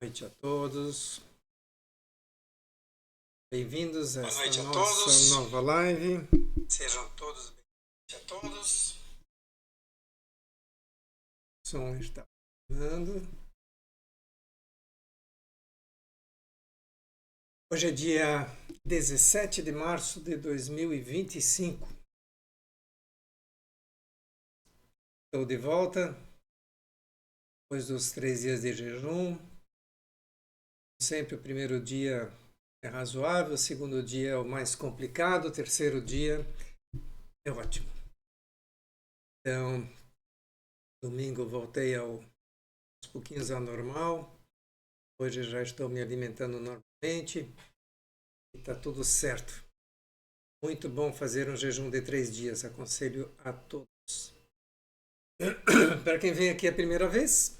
Noite a todos. Bem-vindos a Boa esta noite a nossa todos. nova live. Sejam todos bem-vindos a todos. O som está funcionando. Hoje é dia 17 de março de 2025. Estou de volta depois dos 3 dias de jejum. Sempre o primeiro dia é razoável, o segundo dia é o mais complicado, o terceiro dia é ótimo. Então, domingo voltei aos pouquinhos ao normal. Hoje já estou me alimentando normalmente e está tudo certo. Muito bom fazer um jejum de 3 dias, aconselho a todos. Para quem vem aqui a primeira vez,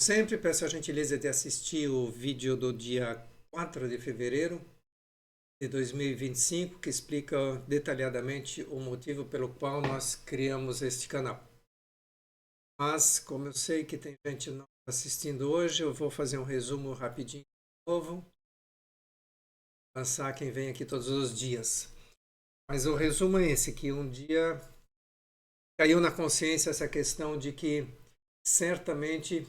sempre peço a gentileza de assistir o vídeo do dia 4 de fevereiro de 2025, que explica detalhadamente o motivo pelo qual nós criamos este canal. Mas, como eu sei que tem gente não assistindo hoje, eu vou fazer um resumo rapidinho de novo. Passar quem vem aqui todos os dias. Mas o resumo é esse, que um dia caiu na consciência essa questão de que certamente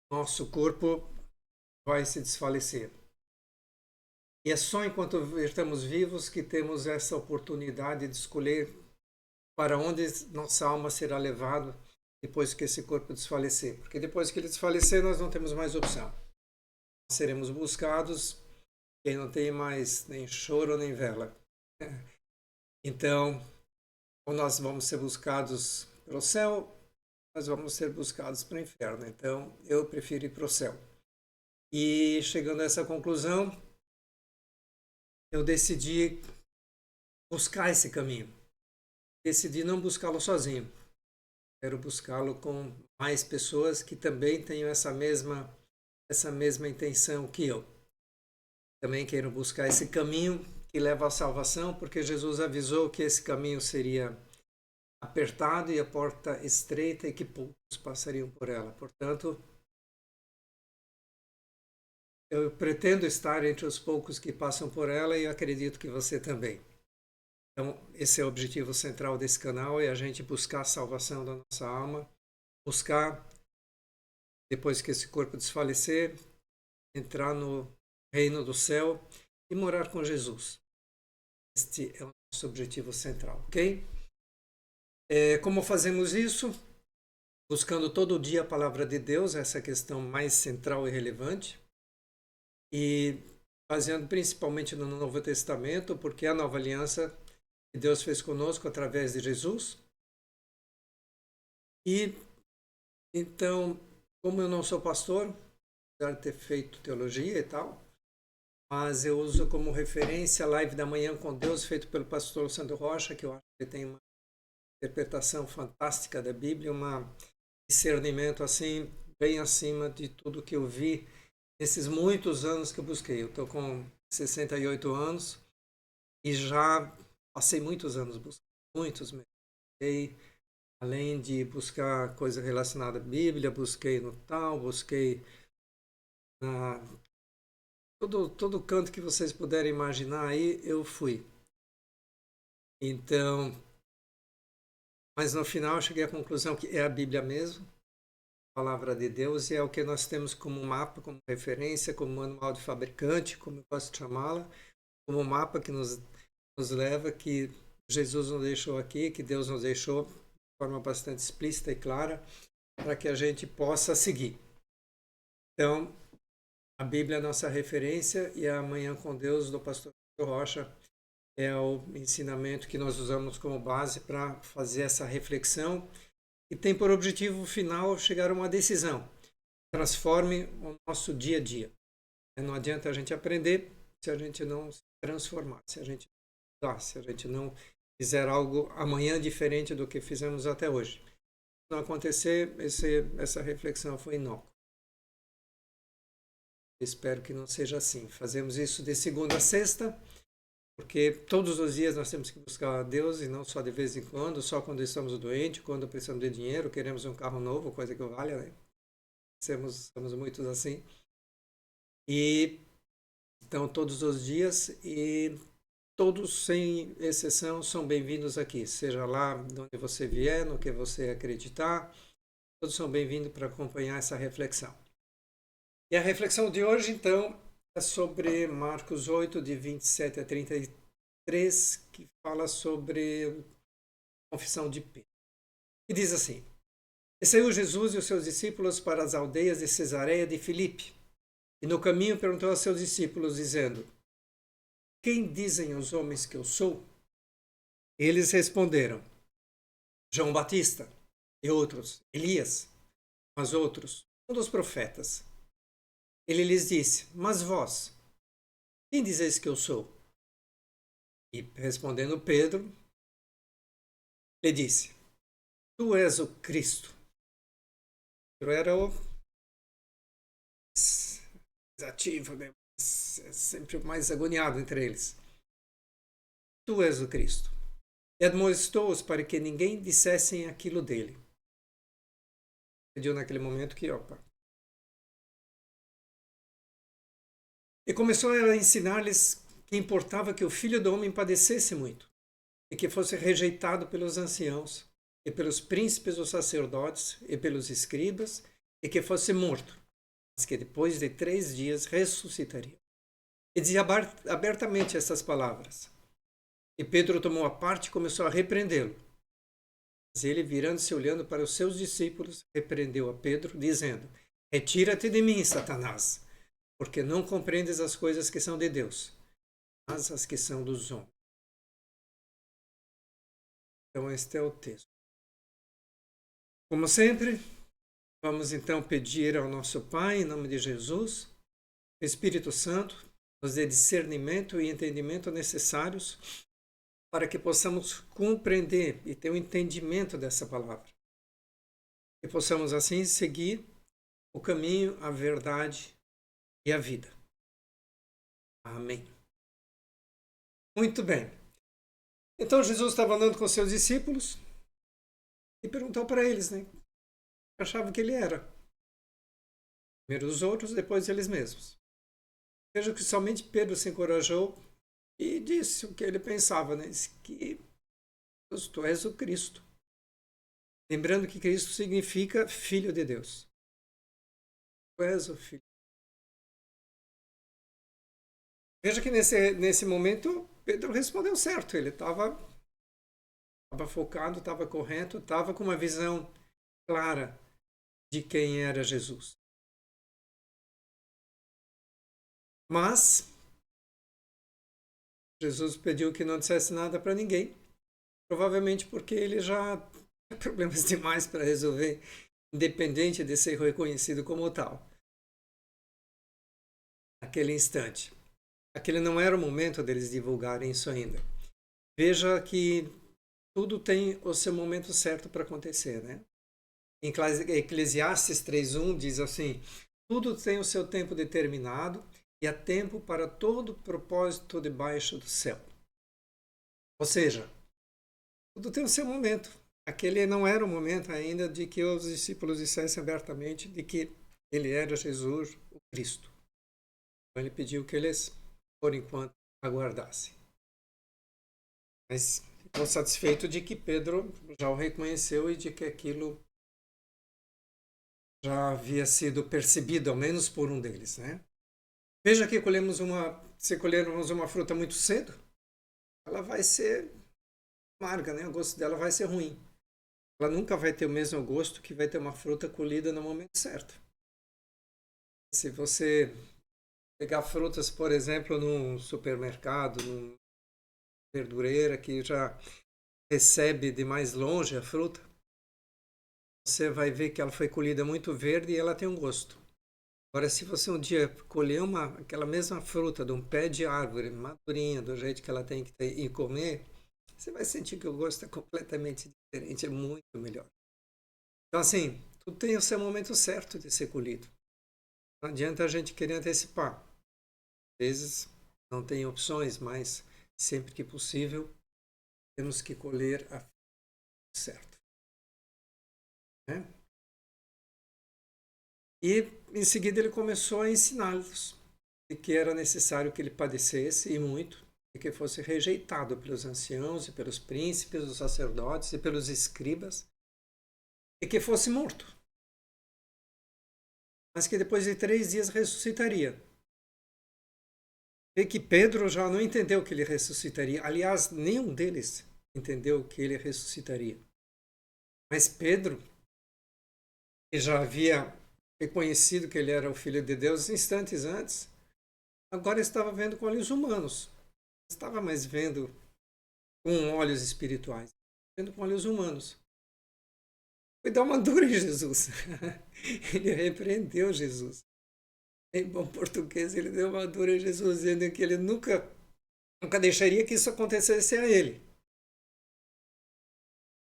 nosso corpo vai se desfalecer. E é só enquanto estamos vivos que temos essa oportunidade de escolher para onde nossa alma será levada depois que esse corpo desfalecer. Porque depois que ele desfalecer, nós não temos mais opção. Nós seremos buscados, e não tem mais nem choro nem vela. Então, ou nós vamos ser buscados pelo céu, nós vamos ser buscados para o inferno. Então, eu prefiro ir para o céu. E chegando a essa conclusão, eu decidi buscar esse caminho. Decidi não buscá-lo sozinho. Quero buscá-lo com mais pessoas que também tenham essa mesma intenção que eu. Também quero buscar esse caminho que leva à salvação, porque Jesus avisou que esse caminho seria apertado e a porta estreita e que poucos passariam por ela. Portanto, eu pretendo estar entre os poucos que passam por ela e eu acredito que você também. Então, esse é o objetivo central desse canal, é a gente buscar a salvação da nossa alma, buscar, depois que esse corpo desfalecer, entrar no reino do céu e morar com Jesus. Este é o nosso objetivo central, ok? Como fazemos isso? Buscando todo dia a palavra de Deus, essa é a questão mais central e relevante. E baseando principalmente no Novo Testamento, porque é a nova aliança que Deus fez conosco através de Jesus. E então, como eu não sou pastor, apesar de ter feito teologia e tal, mas eu uso como referência a live da manhã com Deus, feito pelo pastor Sandro Rocha, que eu acho que tem uma interpretação fantástica da Bíblia, um discernimento assim, bem acima de tudo que eu vi nesses muitos anos que eu busquei. Eu estou com 68 anos e já passei muitos anos buscando, muitos mesmo. E, além de buscar coisa relacionada à Bíblia, busquei no tal, busquei na todo canto que vocês puderem imaginar aí, eu fui. Então, mas no final eu cheguei à conclusão que é a Bíblia mesmo, a palavra de Deus, e é o que nós temos como mapa, como referência, como manual de fabricante, como eu posso chamá-la, como mapa que nos leva, que Jesus nos deixou aqui, que Deus nos deixou de forma bastante explícita e clara, para que a gente possa seguir. Então, a Bíblia é a nossa referência e a Manhã com Deus do pastor Rocha é o ensinamento que nós usamos como base para fazer essa reflexão e tem por objetivo final chegar a uma decisão. Transforme o nosso dia a dia. Não adianta a gente aprender se a gente não se transformar, se a gente não fizer algo amanhã diferente do que fizemos até hoje. Se não acontecer, essa reflexão foi inócua. Espero que não seja assim. Fazemos isso de segunda a sexta, porque todos os dias nós temos que buscar a Deus e não só de vez em quando, só quando estamos doentes, quando precisamos de dinheiro, queremos um carro novo, coisa que vale, né? somos muitos assim. E então, todos os dias, e todos, sem exceção, são bem-vindos aqui. Seja lá de onde você vier, no que você acreditar, todos são bem-vindos para acompanhar essa reflexão. E a reflexão de hoje, então, é sobre Marcos 8, de 27 a 33, que fala sobre a confissão de Pedro. E diz assim: E saiu Jesus e os seus discípulos para as aldeias de Cesareia de Filipe. E no caminho perguntou aos seus discípulos, dizendo: Quem dizem os homens que eu sou? Eles responderam: João Batista, e outros, Elias, mas outros, um dos profetas. Ele lhes disse: Mas vós, quem dizeis que eu sou? E respondendo Pedro, lhe disse: Tu és o Cristo. Pedro era o mais ativo, né? Sempre o mais agoniado entre eles. Tu és o Cristo. E admoestou-os para que ninguém dissessem aquilo dele. Pediu naquele momento que, opa. E começou a ensinar-lhes que importava que o Filho do Homem padecesse muito, e que fosse rejeitado pelos anciãos, e pelos príncipes dos sacerdotes, e pelos escribas, e que fosse morto, mas que depois de 3 dias ressuscitaria. E dizia abertamente essas palavras. E Pedro tomou a parte e começou a repreendê-lo. Mas ele, virando-se e olhando para os seus discípulos, repreendeu a Pedro, dizendo: Retira-te de mim, Satanás, porque não compreendes as coisas que são de Deus, mas as que são dos homens. Então, este é o texto. Como sempre, vamos então pedir ao nosso Pai, em nome de Jesus, o Espírito Santo nos dê discernimento e entendimento necessários para que possamos compreender e ter um entendimento dessa palavra. E possamos assim seguir o caminho, a verdade e a vida. Amém. Muito bem. Então Jesus estava andando com seus discípulos e perguntou para eles, né? Achavam que ele era. Primeiro os outros, depois eles mesmos. Veja que somente Pedro se encorajou e disse o que ele pensava, né? Disse que tu és o Cristo. Lembrando que Cristo significa Filho de Deus. Tu és o Filho. Veja que nesse momento Pedro respondeu certo. Ele estava focado, estava correto, estava com uma visão clara de quem era Jesus. Mas Jesus pediu que não dissesse nada para ninguém, provavelmente porque ele já tinha problemas demais para resolver, independente de ser reconhecido como tal. Naquele instante. Aquele não era o momento deles divulgarem isso ainda. Veja que tudo tem o seu momento certo para acontecer, né? Em Eclesiastes 3:1 diz assim: tudo tem o seu tempo determinado e há tempo para todo propósito debaixo do céu. Ou seja, tudo tem o seu momento. Aquele não era o momento ainda de que os discípulos dissessem abertamente de que ele era Jesus, o Cristo. Então ele pediu que eles, por enquanto, aguardassem. Mas estou satisfeito de que Pedro já o reconheceu e de que aquilo já havia sido percebido, ao menos por um deles, né? Veja que se colhermos uma fruta muito cedo, ela vai ser amarga, né? O gosto dela vai ser ruim. Ela nunca vai ter o mesmo gosto que vai ter uma fruta colhida no momento certo. Se você pegar frutas, por exemplo, num supermercado, numa verdureira que já recebe de mais longe a fruta, você vai ver que ela foi colhida muito verde e ela tem um gosto. Agora, se você um dia colher aquela mesma fruta de um pé de árvore, madurinha, do jeito que ela tem que ter, e comer, você vai sentir que o gosto é completamente diferente, é muito melhor. Então, assim, tudo tem o seu momento certo de ser colhido. Não adianta a gente querer antecipar. Às vezes não tem opções, mas sempre que possível temos que colher a fruta certa. Né? E em seguida ele começou a ensiná-los de que era necessário que ele padecesse e muito, e que fosse rejeitado pelos anciãos e pelos príncipes, os sacerdotes e pelos escribas, e que fosse morto, mas que depois de 3 dias ressuscitaria. E que Pedro já não entendeu que ele ressuscitaria. Aliás, nenhum deles entendeu que ele ressuscitaria. Mas Pedro, que já havia reconhecido que ele era o Filho de Deus instantes antes, agora estava vendo com olhos humanos. Não estava mais vendo com olhos espirituais, vendo com olhos humanos. Foi dar uma dura em Jesus. Ele repreendeu Jesus. Em bom português, ele deu uma dura em Jesus, dizendo que ele nunca deixaria que isso acontecesse a ele.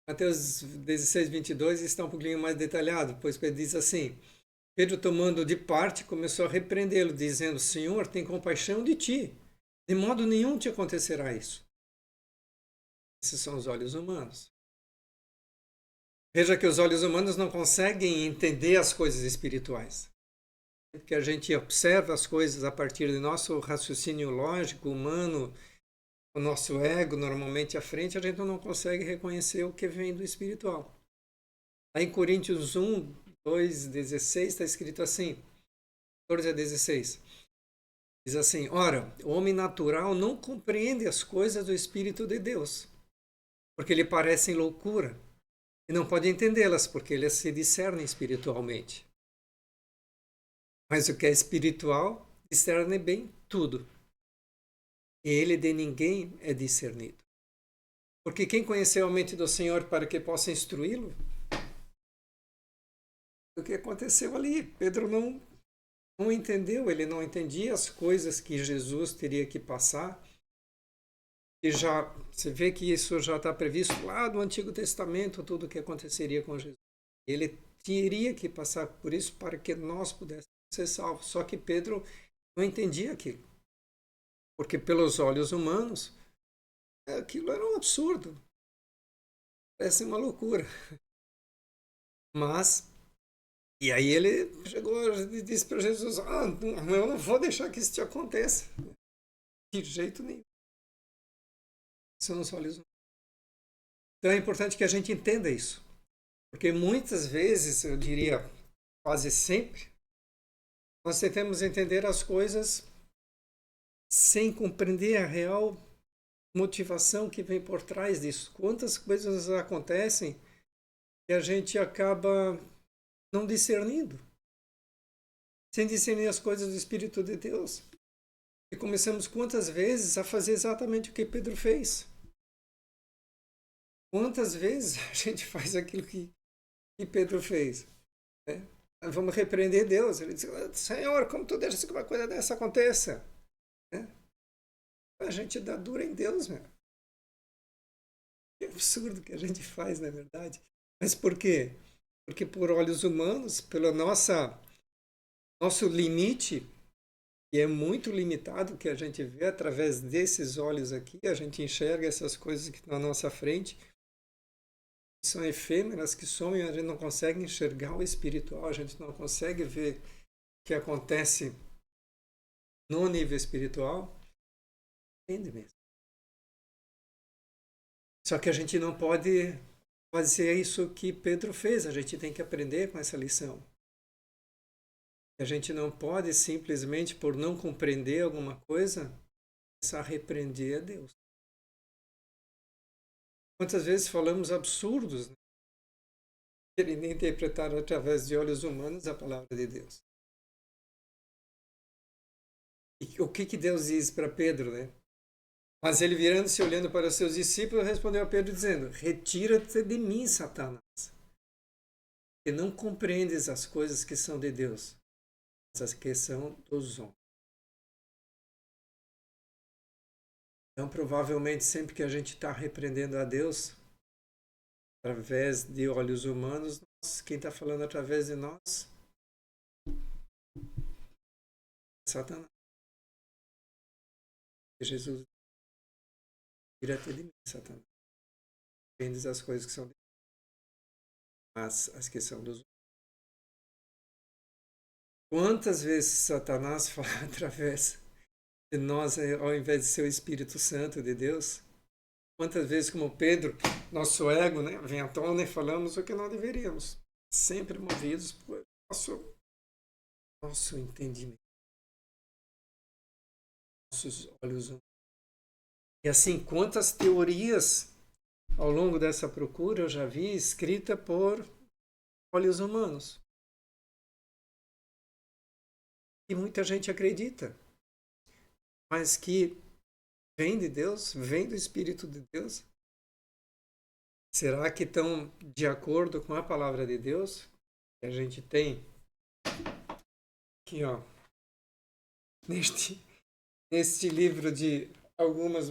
Mateus 16, 22 está um pouquinho mais detalhado, pois ele diz assim: Pedro, tomando de parte, começou a repreendê-lo, dizendo: Senhor, tem compaixão de ti, de modo nenhum te acontecerá isso. Esses são os olhos humanos. Veja que os olhos humanos não conseguem entender as coisas espirituais. Porque a gente observa as coisas a partir do nosso raciocínio lógico, humano, o nosso ego normalmente à frente, a gente não consegue reconhecer o que vem do espiritual. Aí em Coríntios 1, 2, 16 está escrito assim, 14 a 16. Diz assim: Ora, o homem natural não compreende as coisas do Espírito de Deus, porque lhe parecem loucura, e não pode entendê-las, porque eles se discernem espiritualmente. Mas o que é espiritual discerne bem tudo, e ele de ninguém é discernido. Porque quem conheceu a mente do Senhor para que possa instruí-lo? O que aconteceu ali? Pedro não entendeu, ele não entendia as coisas que Jesus teria que passar. E já você vê que isso já está previsto lá no Antigo Testamento, tudo o que aconteceria com Jesus. Ele teria que passar por isso para que nós pudéssemos ser salvos. Só que Pedro não entendia aquilo. Porque pelos olhos humanos, aquilo era um absurdo. Parece uma loucura. Mas, e aí ele chegou e disse para Jesus: eu não vou deixar que isso te aconteça. De jeito nenhum. São os olhos humanos. Então é importante que a gente entenda isso. Porque muitas vezes, eu diria quase sempre, nós tentamos entender as coisas sem compreender a real motivação que vem por trás disso. Quantas coisas acontecem que a gente acaba não discernindo, sem discernir as coisas do Espírito de Deus. E começamos quantas vezes a fazer exatamente o que Pedro fez. Quantas vezes a gente faz aquilo que Pedro fez, né? Vamos repreender Deus. Ele diz: Senhor, como tu deixas que uma coisa dessa aconteça? Né? A gente dá dura em Deus, meu. Que absurdo que a gente faz, na verdade. Mas por quê? Porque por olhos humanos, pelo nosso limite, que é muito limitado, que a gente vê através desses olhos aqui, a gente enxerga essas coisas que estão à nossa frente, que são efêmeras, que somem, a gente não consegue enxergar o espiritual, a gente não consegue ver o que acontece no nível espiritual. Entende mesmo? Só que a gente não pode fazer isso que Pedro fez, a gente tem que aprender com essa lição. A gente não pode simplesmente, por não compreender alguma coisa, começar a repreender a Deus. Quantas vezes falamos absurdos, né? Querendo interpretar através de olhos humanos a palavra de Deus. E o que Deus diz para Pedro, né? Mas ele, virando-se, olhando para os seus discípulos, respondeu a Pedro, dizendo: Retira-te de mim, Satanás, que não compreendes as coisas que são de Deus, mas as que são dos homens. Então, provavelmente, sempre que a gente está repreendendo a Deus, através de olhos humanos, quem está falando através de nós é Satanás. E Jesus, tira-te de mim, Satanás. Compreendes as coisas que são de Deus, mas as que são dos homens. Quantas vezes Satanás fala através de nós, ao invés de ser o Espírito Santo de Deus? Quantas vezes, como Pedro, nosso ego, né, vem à tona e falamos o que não deveríamos, sempre movidos por nosso entendimento, nossos olhos humanos. E assim, quantas teorias ao longo dessa procura eu já vi escrita por olhos humanos. E muita gente acredita, mas que vem de Deus, vem do Espírito de Deus. Será que estão de acordo com a palavra de Deus? Que a gente tem aqui, ó, neste livro de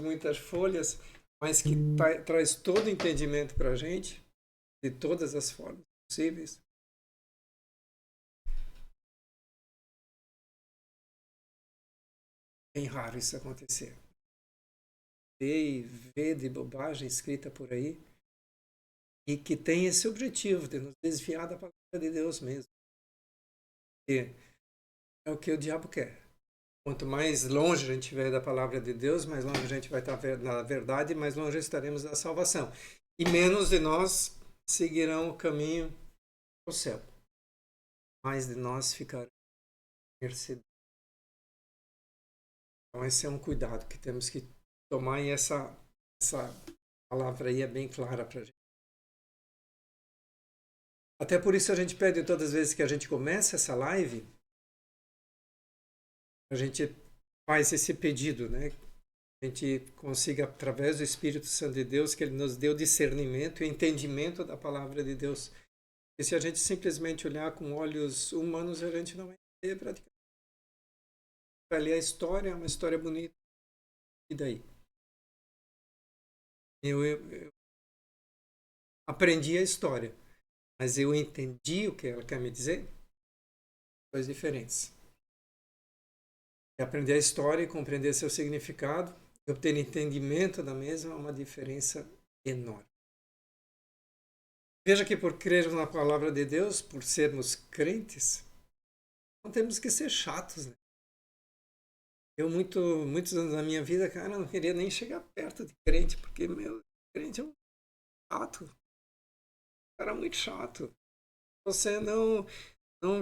muitas folhas, mas que traz todo o entendimento para a gente, de todas as formas possíveis. É bem raro isso acontecer. Vê de bobagem escrita por aí e que tem esse objetivo de nos desviar da palavra de Deus mesmo. E é o que o diabo quer. Quanto mais longe a gente estiver da palavra de Deus, mais longe a gente vai estar na verdade, mais longe estaremos da salvação. E menos de nós seguirão o caminho ao céu. Mais de nós ficarão mercê. Então esse é um cuidado que temos que tomar, e essa palavra aí é bem clara para a gente. Até por isso a gente pede todas as vezes que a gente começa essa live, a gente faz esse pedido, né? A gente consiga, através do Espírito Santo de Deus, que Ele nos dê o discernimento e o entendimento da palavra de Deus. E se a gente simplesmente olhar com olhos humanos, a gente não vai entender praticamente. Vai ler a história, é uma história bonita. E daí? Eu aprendi a história, mas eu entendi o que ela quer me dizer? Coisas diferentes. E aprender a história e compreender seu significado e obter entendimento da mesma é uma diferença enorme. Veja que por crermos na palavra de Deus, por sermos crentes, não temos que ser chatos, né? Eu, muitos anos da minha vida, cara, não queria nem chegar perto de crente, porque, meu, crente é um chato. Cara, muito chato. Você não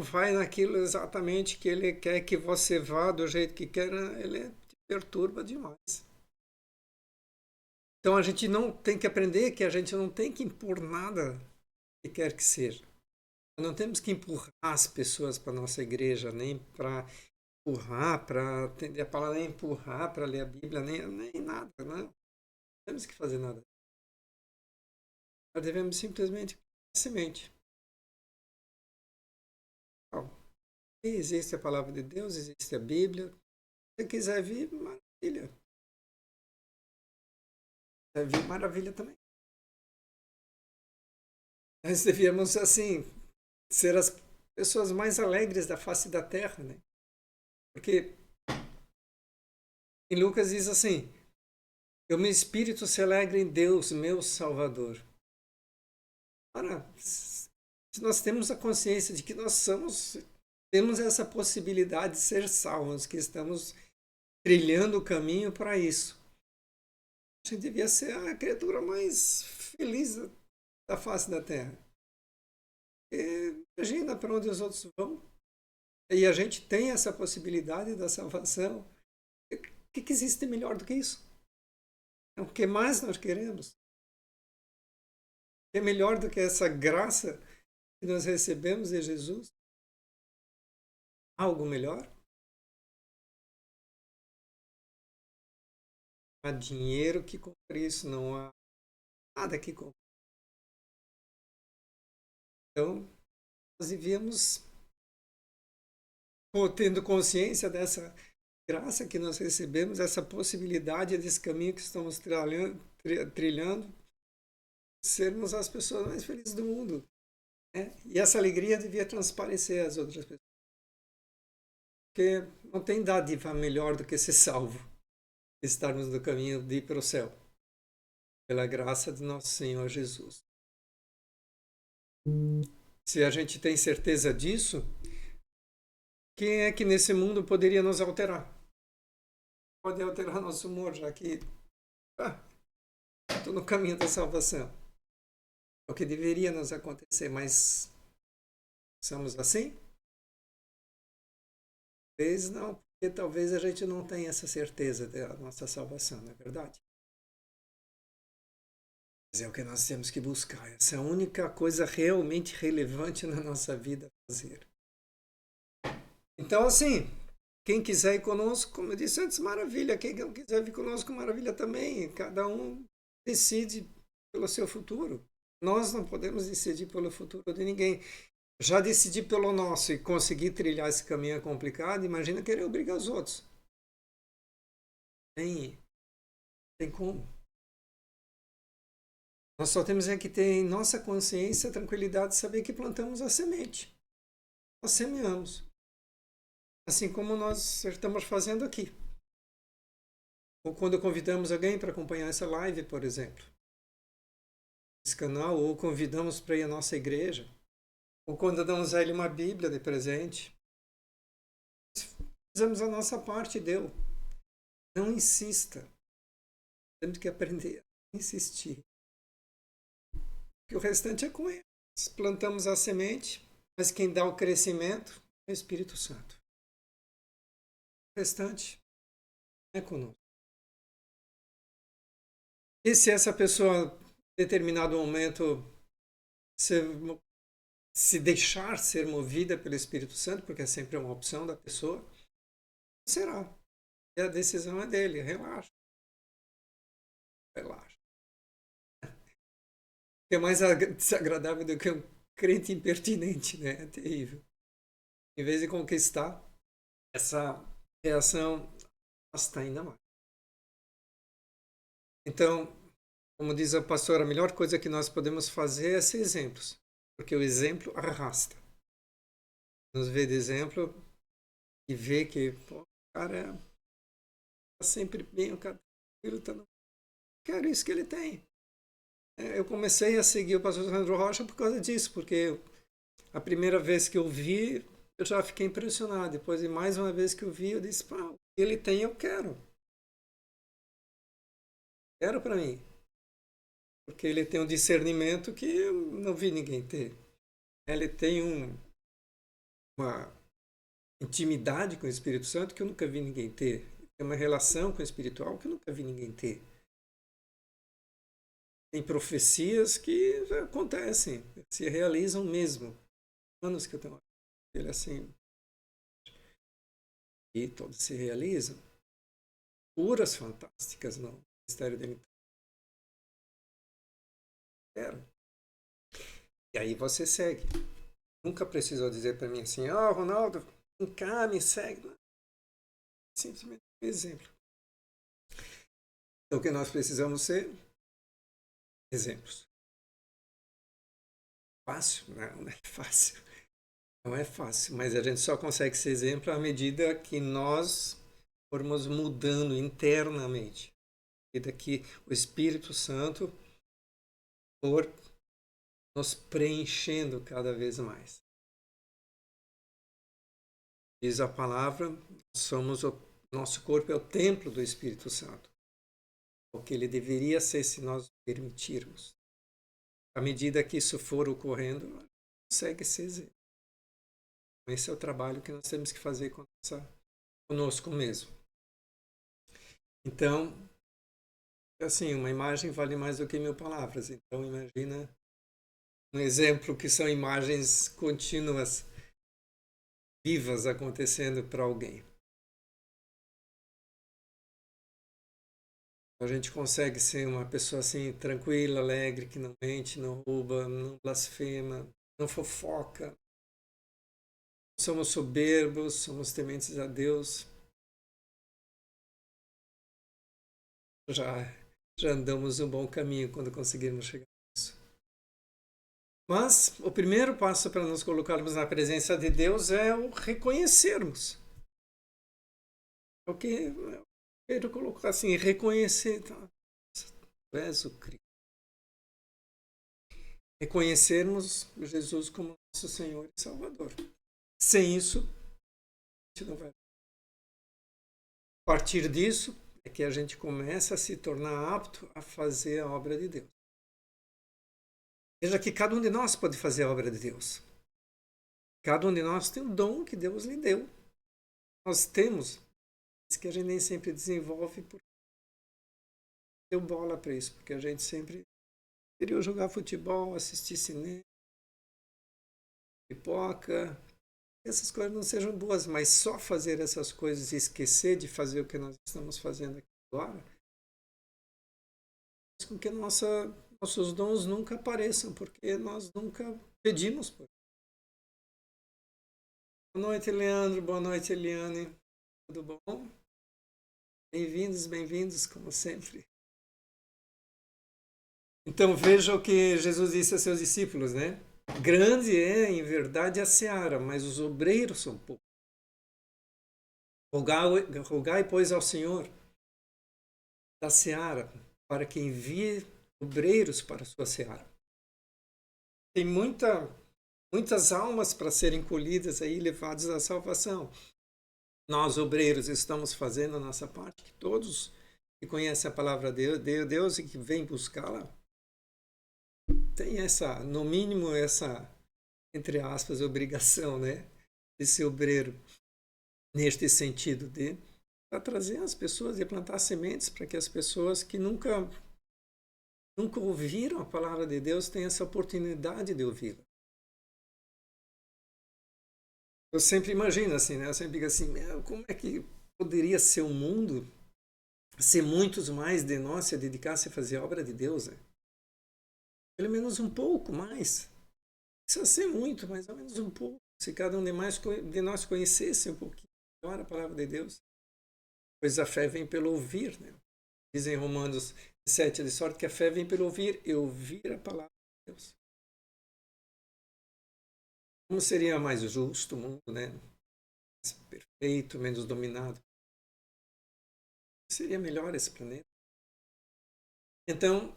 vai naquilo exatamente que ele quer que você vá, do jeito que quer, ele te perturba demais. Então a gente não tem que aprender que a gente não tem que impor nada que quer que seja. Não temos que empurrar as pessoas para a nossa igreja, nem para empurrar, para atender a palavra, nem empurrar para ler a Bíblia, nem nada, não temos que fazer nada. Nós devemos simplesmente semente. Existe a palavra de Deus, existe a Bíblia. Se você quiser vir, maravilha. Se quiser vir, maravilha também. Nós devíamos, assim, ser as pessoas mais alegres da face da terra, né? Porque em Lucas diz assim: o meu espírito se alegra em Deus, meu Salvador. Ora, se nós temos a consciência de que temos essa possibilidade de ser salvos, que estamos trilhando o caminho para isso, a gente devia ser a criatura mais feliz da face da terra. E imagina para onde os outros vão. E a gente tem essa possibilidade da salvação. O que existe melhor do que isso? O que mais nós queremos? O que é melhor do que essa graça que nós recebemos de Jesus? Há algo melhor? Não há dinheiro que compre isso, não há nada que compre. Então, nós devíamos, tendo consciência dessa graça que nós recebemos, essa possibilidade desse caminho que estamos trilhando, sermos as pessoas mais felizes do mundo. Né? E essa alegria devia transparecer às outras pessoas. Porque não tem dádiva melhor do que ser salvo, estarmos no caminho de ir para o céu, pela graça de nosso Senhor Jesus. Se a gente tem certeza disso, quem é que nesse mundo poderia nos alterar? Pode alterar nosso humor, já que estou no caminho da salvação. É o que deveria nos acontecer, mas somos assim? Talvez não, porque talvez a gente não tenha essa certeza da nossa salvação, não é verdade? Mas é o que nós temos que buscar. Essa é a única coisa realmente relevante na nossa vida a fazer. Então, assim, quem quiser ir conosco, como eu disse antes, maravilha. Quem não quiser vir conosco, maravilha também. Cada um decide pelo seu futuro. Nós não podemos decidir pelo futuro de ninguém. Já decidi pelo nosso e conseguir trilhar esse caminho é complicado, imagina querer obrigar os outros. Tem como. Nós só temos que ter em nossa consciência a tranquilidade de saber que plantamos a semente. Nós semeamos. Assim como nós estamos fazendo aqui. Ou quando convidamos alguém para acompanhar essa live, por exemplo. Esse canal, ou convidamos para ir à nossa igreja. Ou quando damos a ele uma Bíblia de presente. Fizemos a nossa parte e deu. Não insista. Temos que aprender a insistir. Porque o restante é com ele. Plantamos a semente, mas quem dá o crescimento é o Espírito Santo. O restante é conosco. E se essa pessoa, em determinado momento, se deixar ser movida pelo Espírito Santo, porque é sempre uma opção da pessoa, será. E a decisão é dele. Relaxa. Relaxa. É mais desagradável do que um crente impertinente, né? É terrível. Em vez de conquistar, essa reação afasta ainda mais. Então, como diz a pastora, a melhor coisa que nós podemos fazer é ser exemplos, porque o exemplo arrasta. Nos vê de exemplo e vê que o cara está sempre bem, o cara está no... Quero isso que ele tem. Eu comecei a seguir o pastor Sandro Rocha por causa disso, porque a primeira vez que eu vi, eu já fiquei impressionado. Depois de mais uma vez que eu vi, eu disse, pá, o que ele tem, eu quero. Quero para mim. Porque ele tem um discernimento que eu não vi ninguém ter. Ele tem uma intimidade com o Espírito Santo que eu nunca vi ninguém ter. Tem uma relação com o espiritual que eu nunca vi ninguém ter. Tem profecias que acontecem, se realizam mesmo. Anos que eu tenho ele assim. E todos se realizam. Curas fantásticas no ministério dele. E aí você segue. Nunca precisou dizer para mim assim, Ronaldo, vem cá, me segue. Simplesmente um exemplo. Então, o que nós precisamos ser? Exemplos. Fácil? Não é fácil. Não é fácil, mas a gente só consegue ser exemplo à medida que nós formos mudando internamente. À medida que o Espírito Santo for nos preenchendo cada vez mais. Diz a palavra, nosso corpo é o templo do Espírito Santo. O que ele deveria ser se nós permitirmos. À medida que isso for ocorrendo, consegue ser exemplo. Esse é o trabalho que nós temos que fazer conosco mesmo. Então, assim, uma imagem vale mais do que 1000 palavras. Então, imagina um exemplo que são imagens contínuas, vivas acontecendo para alguém. A gente consegue ser uma pessoa assim, tranquila, alegre, que não mente, não rouba, não blasfema, não fofoca. Somos soberbos, somos tementes a Deus. Já andamos um bom caminho quando conseguirmos chegar nisso. Mas o primeiro passo para nos colocarmos na presença de Deus é o reconhecermos. O que eu quero colocar assim, reconhecer. Tu és o Cristo. Reconhecermos Jesus como nosso Senhor e Salvador. Sem isso, não vai. A partir disso é que a gente começa a se tornar apto a fazer a obra de Deus. Veja que cada um de nós pode fazer a obra de Deus. Cada um de nós tem um dom que Deus lhe deu. Nós temos, mas que a gente nem sempre desenvolve porque deu bola para isso, porque a gente sempre queria jogar futebol, assistir cinema, pipoca. Essas coisas não sejam boas, mas só fazer essas coisas e esquecer de fazer o que nós estamos fazendo aqui agora, faz com que nossos dons nunca apareçam, porque nós nunca pedimos por. Boa noite, Leandro. Boa noite, Eliane. Tudo bom? Bem-vindos, como sempre. Então veja o que Jesus disse a seus discípulos, né? Grande é, em verdade, a seara, mas os obreiros são poucos. Rogai, pois, ao Senhor da seara, para que envie obreiros para a sua seara. Tem muitas almas para serem colhidas aí, levadas à salvação. Nós, obreiros, estamos fazendo a nossa parte, que todos que conhecem a palavra de Deus e que vêm buscá-la, tem essa, no mínimo, essa, entre aspas, obrigação, né, de ser obreiro, neste sentido de trazer as pessoas, de plantar sementes para que as pessoas que nunca ouviram a palavra de Deus tenham essa oportunidade de ouvi-la. Eu sempre imagino assim, né? Eu sempre digo assim, como é que poderia ser o mundo se muitos mais de nós se dedicassem a fazer a obra de Deus, né? Pelo menos um pouco mais. Não precisa ser muito, mas ao menos um pouco. Se cada um de nós conhecesse um pouquinho melhor a palavra de Deus. Pois a fé vem pelo ouvir, né? Diz em Romanos 7, de sorte que a fé vem pelo ouvir e ouvir a palavra de Deus. Como seria mais justo o mundo, né? Mais perfeito, menos dominado. Seria melhor esse planeta. Então,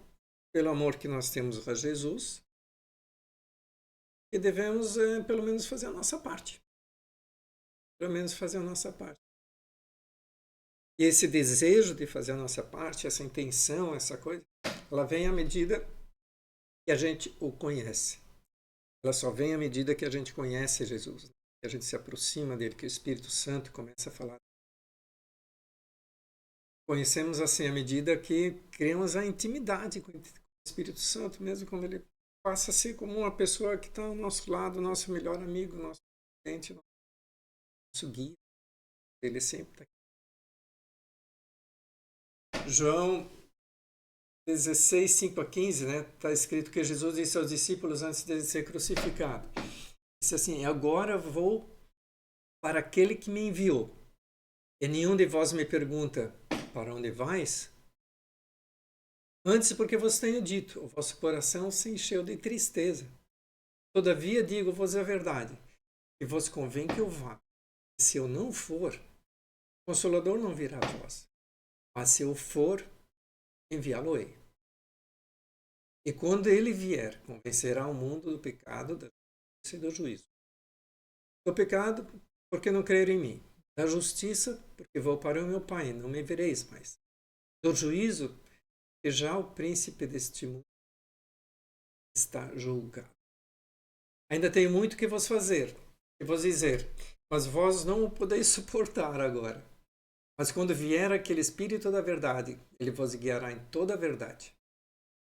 pelo amor que nós temos a Jesus, e devemos, pelo menos, fazer a nossa parte. Pelo menos fazer a nossa parte. E esse desejo de fazer a nossa parte, essa intenção, essa coisa, ela vem à medida que a gente o conhece. Ela só vem à medida que a gente conhece Jesus, que a gente se aproxima dele, que o Espírito Santo começa a falar. Conhecemos assim à medida que criamos a intimidade com o Espírito Santo, mesmo quando ele passa a ser como uma pessoa que está ao nosso lado, nosso melhor amigo, nosso cliente, nosso guia. Ele sempre está aqui. João 16, 5 a 15, né? Está escrito que Jesus disse aos discípulos antes de ser crucificado. Disse assim, agora vou para aquele que me enviou. E nenhum de vós me pergunta, para onde vais? Antes, porque vos tenho dito, o vosso coração se encheu de tristeza. Todavia, digo-vos a verdade, e vos convém que eu vá. Se eu não for, o Consolador não virá a vós. Mas se eu for, enviá-lo-ei. E quando ele vier, convencerá o mundo do pecado, da justiça e do juízo. Do pecado, porque não creram em mim. Da justiça, porque vou para o meu Pai, não me vereis mais. Do juízo, porque já o príncipe deste mundo está julgado. Ainda tenho muito que vos fazer, e vos dizer, mas vós não o podeis suportar agora. Mas quando vier aquele Espírito da verdade, ele vos guiará em toda a verdade.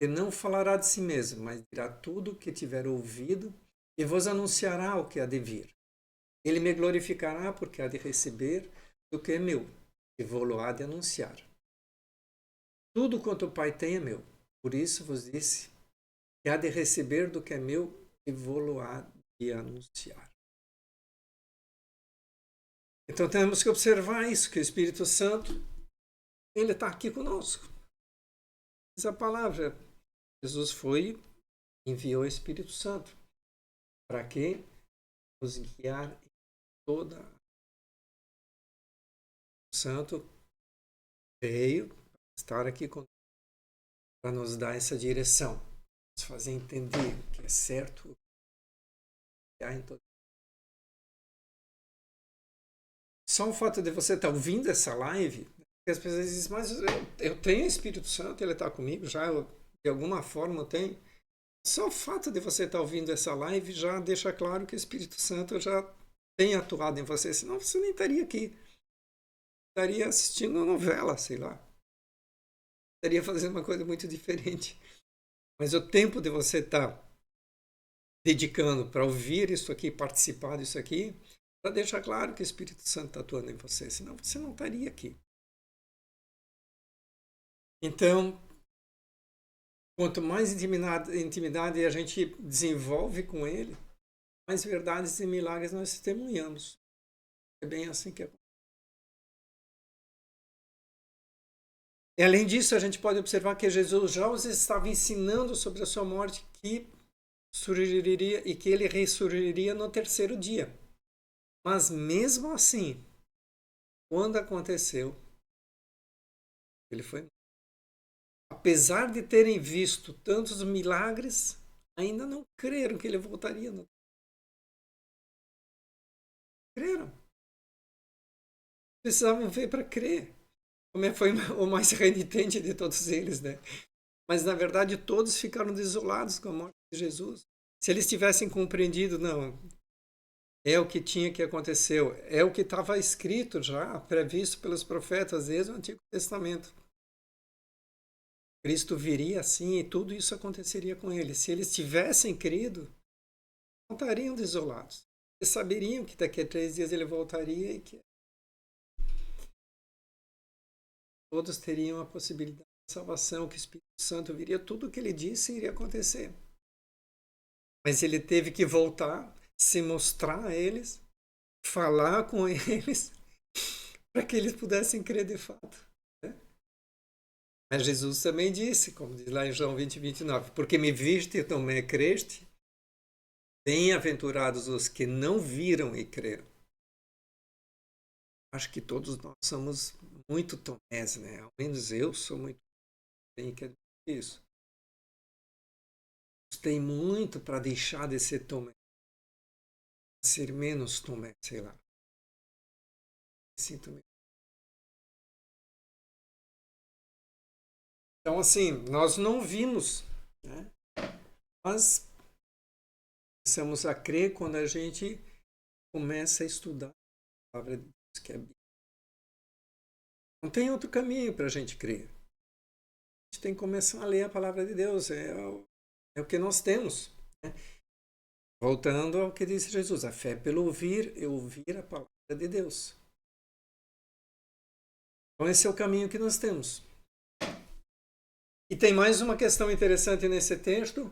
Ele não falará de si mesmo, mas dirá tudo o que tiver ouvido e vos anunciará o que há de vir. Ele me glorificará porque há de receber do que é meu e vou-lo há de anunciar. Tudo quanto o Pai tem é meu. Por isso vos disse que há de receber do que é meu e vou-lo há de anunciar. Então temos que observar isso, que o Espírito Santo, ele está aqui conosco. Diz a palavra, Jesus foi, enviou o Espírito Santo. Para quê? Nos guiar em toda. O Santo veio estar aqui conosco para nos dar essa direção, nos fazer entender o que é certo, o que há em todo. Só o fato de você estar ouvindo essa live, as pessoas dizem, mas eu tenho o Espírito Santo, ele está comigo já, de alguma forma eu tenho. Só o fato de você estar ouvindo essa live já deixa claro que o Espírito Santo já tem atuado em você, senão você nem estaria aqui. Estaria assistindo novela, sei lá. Estaria fazendo uma coisa muito diferente. Mas o tempo de você estar dedicando para ouvir isso aqui, participar disso aqui, para deixar claro que o Espírito Santo está atuando em você, senão você não estaria aqui. Então, quanto mais intimidade a gente desenvolve com Ele, mais verdades e milagres nós testemunhamos. É bem assim que acontece. E além disso, a gente pode observar que Jesus já os estava ensinando sobre a sua morte, que surgiria e que ele ressurgiria no terceiro dia. Mas mesmo assim, quando aconteceu, ele foi. Apesar de terem visto tantos milagres, ainda não creram que ele voltaria. Não creram. Precisavam ver para crer. Como foi o mais renitente de todos eles, né? Mas na verdade todos ficaram desolados com a morte de Jesus. Se eles tivessem compreendido, não, é o que tinha que acontecer, é o que estava escrito já, previsto pelos profetas desde o Antigo Testamento. Cristo viria assim e tudo isso aconteceria com ele. Se eles tivessem crido, não estariam desolados. Eles saberiam que daqui a 3 dias ele voltaria e que todos teriam a possibilidade de salvação, que o Espírito Santo viria, tudo o que ele disse iria acontecer. Mas ele teve que voltar, se mostrar a eles, falar com eles, para que eles pudessem crer de fato. Né? Mas Jesus também disse, como diz lá em João 20, 29, porque me viste e também creste, bem-aventurados os que não viram e creram. Acho que todos nós somos muito Tomés, né? Ao menos eu sou muito. Tenho que admitir isso. Tem muito para deixar de ser Tomé. Ser menos Tomé, sei lá. Sinto mesmo. Então, assim, nós não vimos, né? Mas começamos a crer quando a gente começa a estudar a palavra de Deus, que é a Bíblia. Não tem outro caminho para a gente crer. A gente tem que começar a ler a palavra de Deus. É o que nós temos. Né? Voltando ao que disse Jesus, a fé pelo ouvir e ouvir a palavra de Deus. Então esse é o caminho que nós temos. E tem mais uma questão interessante nesse texto,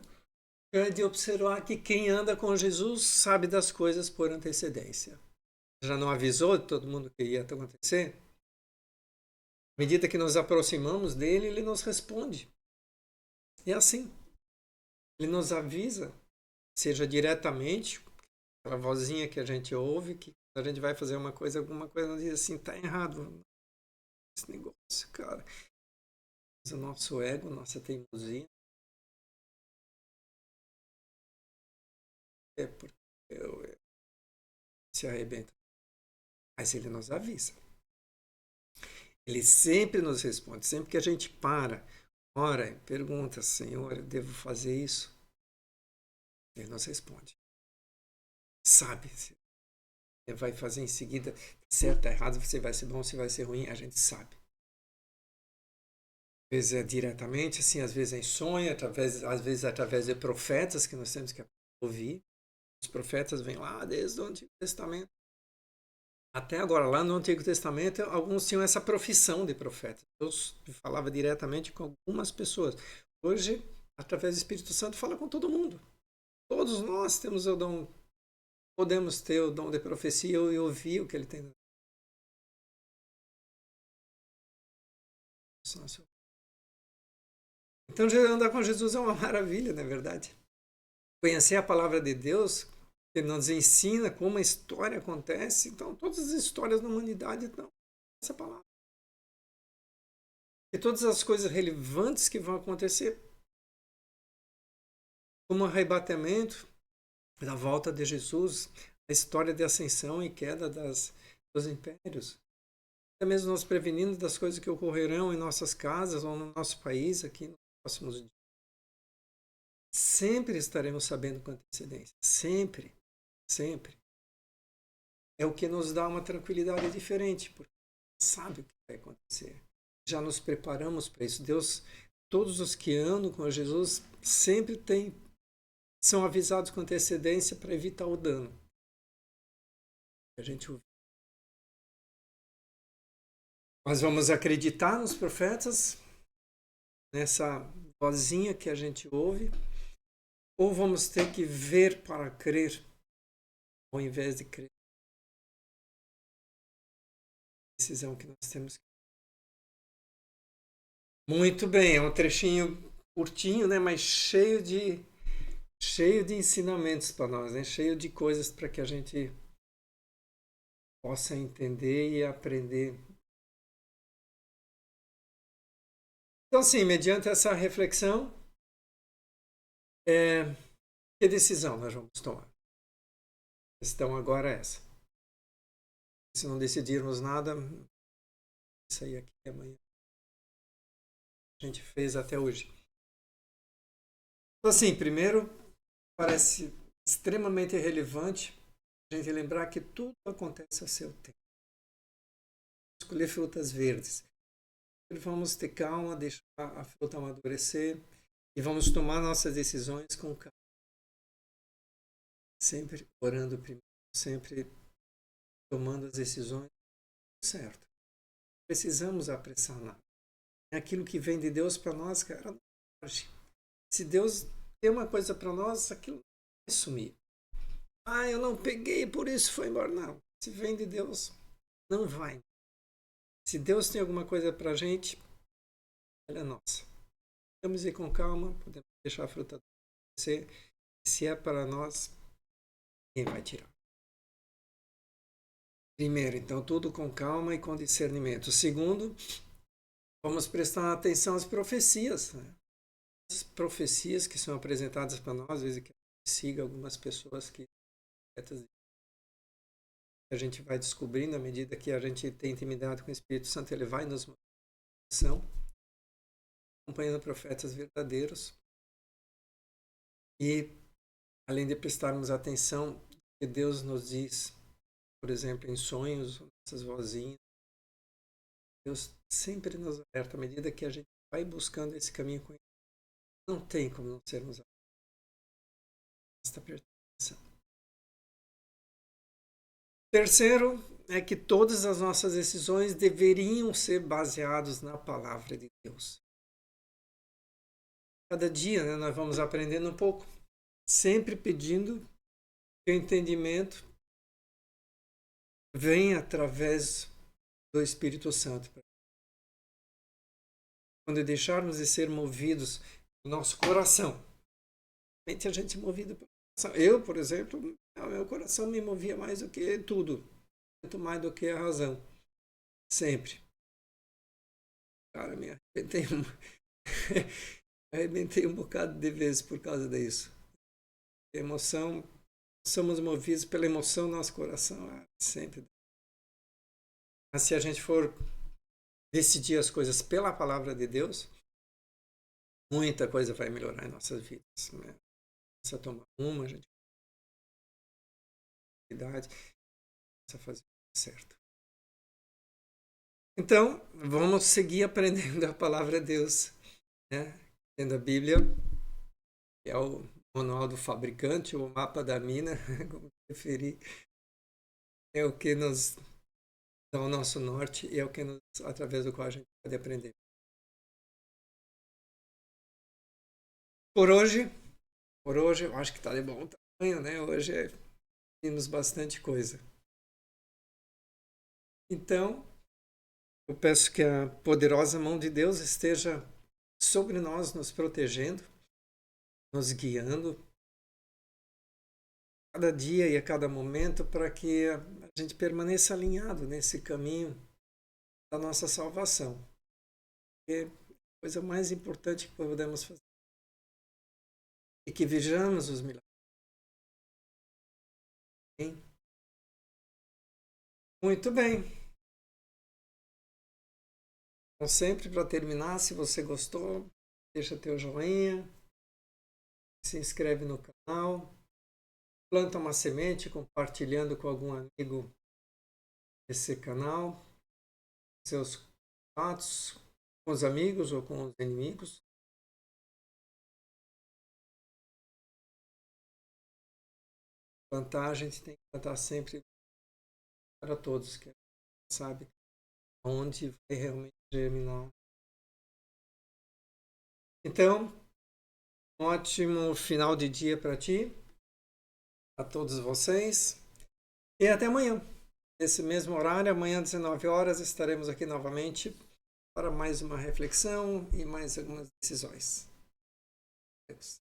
que é de observar que quem anda com Jesus sabe das coisas por antecedência. Já não avisou de todo mundo que ia acontecer? À medida que nos aproximamos dele, ele nos responde. É assim. Ele nos avisa, seja diretamente, aquela vozinha que a gente ouve, que a gente vai fazer uma coisa, alguma coisa, nos diz assim, tá errado esse negócio, cara. Mas o nosso ego, nossa teimosia, é porque eu se arrebenta. Mas ele nos avisa. Ele sempre nos responde. Sempre que a gente ora e pergunta, Senhor, eu devo fazer isso? Ele nos responde. Sabe, se você vai fazer em seguida certo, errado, você vai ser bom, você vai ser ruim, a gente sabe. Às vezes é diretamente, assim, às vezes é em sonho, às vezes através de profetas que nós temos que ouvir. Os profetas vêm lá desde o Antigo Testamento. Até agora, lá no Antigo Testamento, alguns tinham essa profissão de profeta. Deus falava diretamente com algumas pessoas. Hoje, através do Espírito Santo, fala com todo mundo. Todos nós temos o dom, podemos ter o dom de profecia e ouvir o que ele tem. Então, andar com Jesus é uma maravilha, não é verdade? Conhecer a palavra de Deus, que nos ensina como a história acontece. Então, todas as histórias da humanidade estão nessa palavra. E todas as coisas relevantes que vão acontecer, como o arrebatamento, da volta de Jesus, a história de ascensão e queda dos impérios, até mesmo nos prevenindo das coisas que ocorrerão em nossas casas ou no nosso país aqui nos próximos dias. Sempre estaremos sabendo com antecedência. Sempre. Sempre. É o que nos dá uma tranquilidade diferente, porque sabe o que vai acontecer. Já nos preparamos para isso. Deus, todos os que andam com Jesus, sempre são avisados com antecedência para evitar o dano. A gente ouve. Nós vamos acreditar nos profetas, nessa vozinha que a gente ouve, ou vamos ter que ver para crer, ao invés de crer. Decisão que nós temos. Muito bem, é um trechinho curtinho, né, mas cheio de ensinamentos para nós, né, cheio de coisas para que a gente possa entender e aprender. Então, sim, mediante essa reflexão, que decisão nós vamos tomar? A questão agora é essa. Se não decidirmos nada, isso aí aqui amanhã a gente fez até hoje. Então, assim, primeiro, parece extremamente relevante a gente lembrar que tudo acontece a seu tempo. Escolher frutas verdes. Vamos ter calma, deixar a fruta amadurecer e vamos tomar nossas decisões com calma. Sempre orando primeiro, sempre tomando as decisões certas. Precisamos apressar nada. Aquilo que vem de Deus para nós, cara, se Deus tem uma coisa para nós, aquilo não vai sumir. Eu não peguei, por isso foi embora. Não. Se vem de Deus, não vai. Se Deus tem alguma coisa para a gente, ela é nossa. Podemos ir com calma, podemos deixar a fruta acontecer. Se é para nós, quem vai tirar? Primeiro, então, tudo com calma e com discernimento. Segundo, vamos prestar atenção às profecias. Né? As profecias que são apresentadas para nós, às vezes que siga algumas pessoas que a gente vai descobrindo à medida que a gente tem intimidade com o Espírito Santo, ele vai nos mostrando, acompanhando profetas verdadeiros e além de prestarmos atenção que Deus nos diz, por exemplo, em sonhos, essas vozinhas, Deus sempre nos alerta à medida que a gente vai buscando esse caminho com ele. Não tem como não sermos atenção. Terceiro é que todas as nossas decisões deveriam ser baseadas na palavra de Deus. Cada dia, né, nós vamos aprendendo um pouco, sempre pedindo que o entendimento venha através do Espírito Santo. Quando deixarmos de ser movidos no nosso coração, a gente é movido pelo coração. Eu, por exemplo, meu coração me movia mais do que tudo, muito mais do que a razão, sempre. Cara, me arrebentei um bocado de vezes por causa disso. Emoção, somos movidos pela emoção, nosso coração é sempre. Mas se a gente for decidir as coisas pela palavra de Deus, muita coisa vai melhorar em nossas vidas. Né? Se eu tomar a gente precisa fazer certo. Então, vamos seguir aprendendo a palavra de Deus, né? Tendo a Bíblia, que é o manual do fabricante, o mapa da mina, como preferir, é o que nos dá o nosso norte e é o que através do qual a gente pode aprender. Por hoje, eu acho que está de bom tamanho, né? Hoje temos bastante coisa. Então, eu peço que a poderosa mão de Deus esteja sobre nós, nos protegendo, nos guiando, cada dia e a cada momento, para que a gente permaneça alinhado nesse caminho da nossa salvação. É a coisa mais importante que podemos fazer. E que vejamos os milagres. Muito bem. Então, sempre para terminar, se você gostou, deixa teu joinha, se inscreve no canal, planta uma semente compartilhando com algum amigo esse canal, seus contatos, com os amigos ou com os inimigos. Plantar, a gente tem que plantar sempre para todos, que sabe onde vai realmente germinar. Então, um ótimo final de dia para ti, a todos vocês, e até amanhã. Nesse mesmo horário, amanhã às 19 horas, estaremos aqui novamente para mais uma reflexão e mais algumas decisões. Deus.